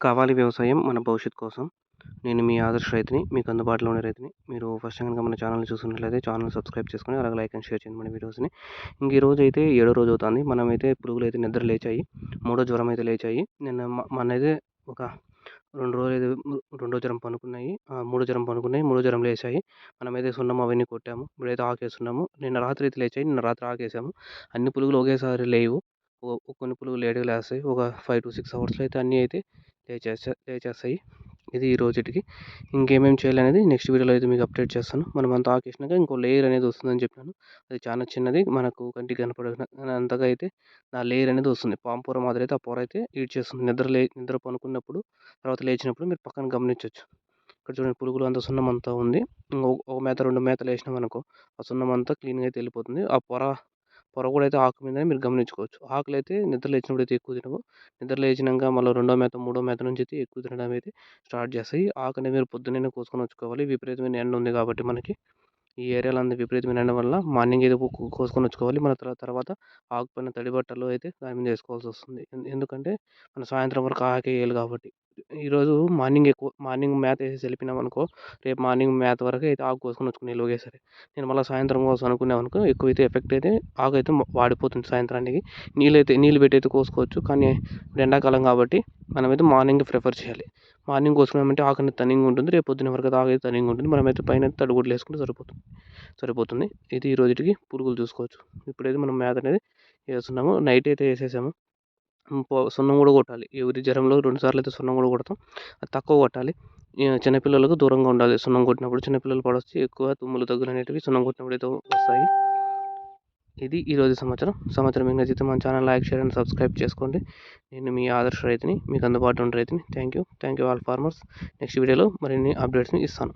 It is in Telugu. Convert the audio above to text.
కావాలి వ్యవసాయం మన భవిష్యత్తు కోసం. నేను మీ ఆదర్శ రైతుని, మీకు అందుబాటులో ఉండే రైతుని. మీరు ఫస్ట్ టైం గనుక మన ఛానల్‌ని చూస్తున్నట్లయితే ఛానెల్‌ని సబ్స్క్రైబ్ చేసుకొని, అలాగే లైక్ అండ్ షేర్ చేయండి మన వీడియోస్‌ని. ఈరోజైతే ఏడో రోజు అవుతుంది. మనమైతే పురుగులైతే నిద్ర లేచాయి. మూడో జ్వరం అయితే లేచాయి. నిన్న మొన్నైతే ఒక 2 రోజులైతే రెండో జ్వరం పనుకున్నాయి. మూడో జ్వరం పనుకున్నాయి. మూడో జ్వరం లేచాయి. మనమైతే సున్నం అవన్నీ కొట్టాము. ఇప్పుడైతే ఆకేస్తున్నాము. నిన్న రాత్రి అయితే లేచాయి. నిన్న రాత్రి ఆకేసాము. అన్ని పురుగులు ఒకేసారి లేవు. కొన్ని పురుగులు లేట్‌గా లేస్తాయి. ఒక 5-6 అవర్స్‌లో అయితే అన్నీ అయితే లేచేస్తాయి. ఇది ఈ రోజుటికి. ఇంకేమేమి చేయాలనేది నెక్స్ట్ వీడియోలో అయితే మీకు అప్డేట్ చేస్తాను. మనం అంతా ఆకేసినాక ఇంకో లేయర్ అనేది వస్తుందని చెప్పాను. అది చాలా చిన్నది, మనకు కంటికి కనపడనంతగా అయితే ఆ లేయర్ అనేది వస్తుంది. పాము పొర మాదిరి అయితే ఆ పొర అయితే ఈడ్చేస్తుంది. నిద్ర పనుకున్నప్పుడు, తర్వాత లేచినప్పుడు మీరు పక్కన గమనించొచ్చు. ఇక్కడ చూడండి, పురుగులు అంతా సున్నం అంతా ఉంది. ఒక మేత 2 మేతలు వేసినామనుకో, ఆ సున్నం అంతా క్లీన్‌గా అయితే వెళ్ళిపోతుంది. ఆ పొర కూడా అయితే ఆకు మీదనే మీరు గమనించుకోవచ్చు. ఆకులైతే నిద్ర లేచినప్పుడు అయితే ఎక్కువ తినవు. నిద్ర లేచినాక మళ్ళీ రెండో మేత, మూడో మేత నుంచి అయితే ఎక్కువ తినడం అయితే స్టార్ట్ చేస్తాయి. ఆకు అనేది మీరు పొద్దున్నే కోసుకొని వచ్చుకోవాలి. విపరీతమైన ఎండ ఉంది కాబట్టి మనకి ఈ ఏరియాలో అంతా విపరీతమైన ఎండ వల్ల మార్నింగ్ అయితే కోసుకొని వచ్చుకోవాలి. మన తర్వాత ఆకుపైన తడి బట్టలు అయితే దాని మీద వేసుకోవాల్సి వస్తుంది. ఎందుకంటే మనం సాయంత్రం వరకు ఆకే వేయాలి కాబట్టి. ఈరోజు మార్నింగ్ మేత వేసేసి వెళ్ళిపోయినామనుకో, రేపు మార్నింగ్ మేత వరకు అయితే ఆకు కోసుకొని వచ్చుకునేయాలి ఒకేసారి. నేను మళ్ళీ సాయంత్రం కోసం అనుకున్నామనుకో, ఎక్కువైతే ఎఫెక్ట్ అయితే ఆకు అయితే వాడిపోతుంది సాయంత్రానికి. నీళ్ళు పెట్టి అయితే కోసుకోవచ్చు. కానీ ఇప్పుడు ఎండాకాలం కాబట్టి మనమైతే మార్నింగ్ ప్రిఫర్ చేయాలి. మార్నింగ్ కోసుకున్నామంటే ఆకు అనేది తనిగా ఉంటుంది. రేపు పొద్దున్న వరకు ఆకు అయితే తనిగా ఉంటుంది. మనమైతే పైన తడిగుడ్లు వేసుకుంటే సరిపోతుంది. ఇది ఈ రోజుటికి పురుగులు చూసుకోవచ్చు. ఇప్పుడైతే మనం మేత అనేది వేస్తున్నాము. నైట్ అయితే వేసేసాము. సున్నం కూడా కొట్టాలి. ఎవరి జ్వరంలో 2 సార్లు అయితే సున్నం కూడా కొడతాం. అది తక్కువ కొట్టాలి. చిన్నపిల్లలకు దూరంగా ఉండాలి. సున్నం కొట్టినప్పుడు చిన్నపిల్లలు పడొచ్చి ఎక్కువ తుమ్ములు, దగ్గులు అనేటివి సున్నం కొట్టినప్పుడు అయితే వస్తాయి. ఇది ఈరోజు సమాచారం మీకు నచ్చితే మన channel like, share and subscribe చేసుకోండి. నేను మీ ఆదర్శ రైతుని, మీకు అందుబాటులో ఉండే రైతుని. Thank you all farmers. Next వీడియోలో మరిన్ని అప్డేట్స్ని ఇస్తాను.